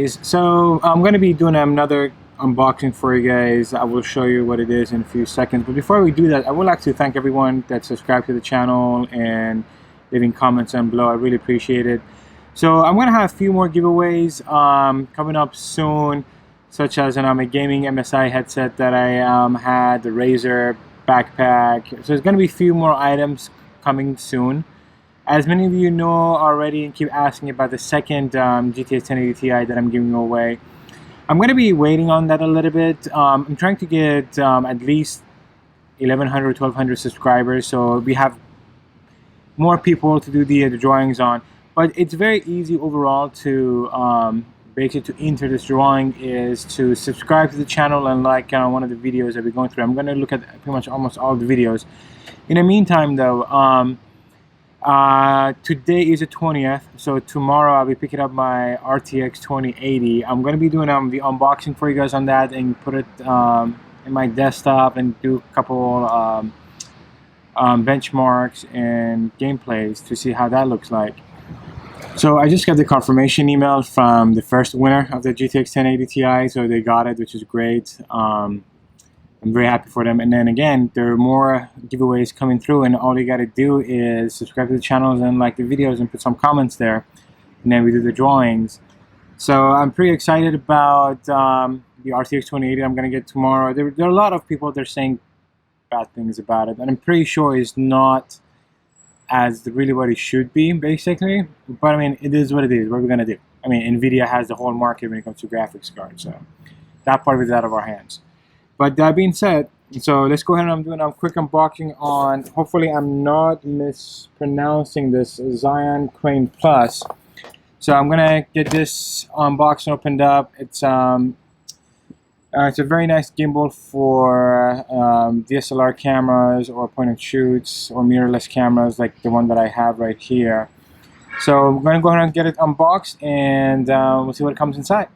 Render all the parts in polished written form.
guys, so I'm going to be doing another unboxing for you guys. I will show you what it is in a few seconds, but before we do that, I would like to thank everyone that subscribed to the channel and leaving comments down below. I really appreciate it. So I'm going to have a few more giveaways coming up soon, such as a gaming MSI headset that I had, the Razer backpack. So there's going to be a few more items coming soon. As many of you know already and keep asking about the second GTX 1080 Ti that I'm giving away, I'm going to be waiting on that a little bit. I'm trying to get at least 1,100, 1,200 subscribers, so we have more people to do the drawings on. But it's very easy overall to basically to enter this drawing is to subscribe to the channel and like one of the videos that we're going through. I'm going to look at pretty much almost all the videos. In the meantime though, today is the 20th, so tomorrow I'll be picking up my RTX 2080. I'm going to be doing the unboxing for you guys on that and put it in my desktop and do a couple benchmarks and gameplays to see how that looks like. So I just got the confirmation email from the first winner of the GTX 1080 Ti, so they got it, which is great. I'm very happy for them. And then again, there are more giveaways coming through, and all you got to do is subscribe to the channels and like the videos and put some comments there, and then we do the drawings. So I'm pretty excited about the RTX 2080 I'm going to get tomorrow. There are a lot of people that are saying bad things about it, and I'm pretty sure it's not as really what it should be, basically. But I mean, it is what it is. What are we going to do? I mean, NVIDIA has the whole market when it comes to graphics cards, so that part of it is out of our hands. But that being said, so let's go ahead and I'm doing a quick unboxing on, hopefully I'm not mispronouncing this, Zhiyan Crane Plus. So I'm gonna get this unboxing opened up. It's a very nice gimbal for DSLR cameras or point and shoots or mirrorless cameras like the one that I have right here. So I'm gonna go ahead and get it unboxed, and we'll see what comes inside.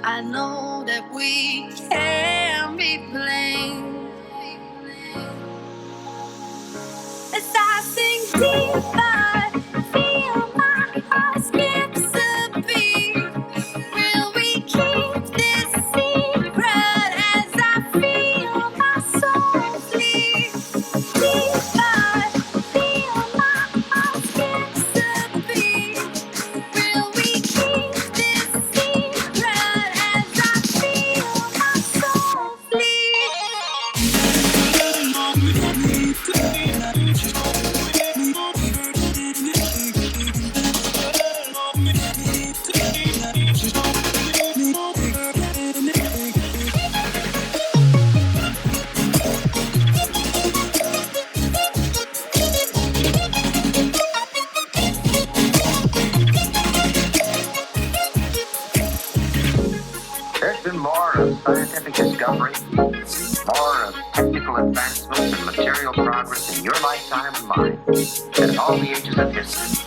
I know that we can be plain. As I sink deeper, feel my heart skips a beat. Will we keep this secret as I feel my soul flee? Deeper, feel my heart skips a beat. Will we keep this secret as I feel my soul flee? There's been more of scientific discovery, more of technical advancements and material progress in your lifetime and mine than in all the ages of history.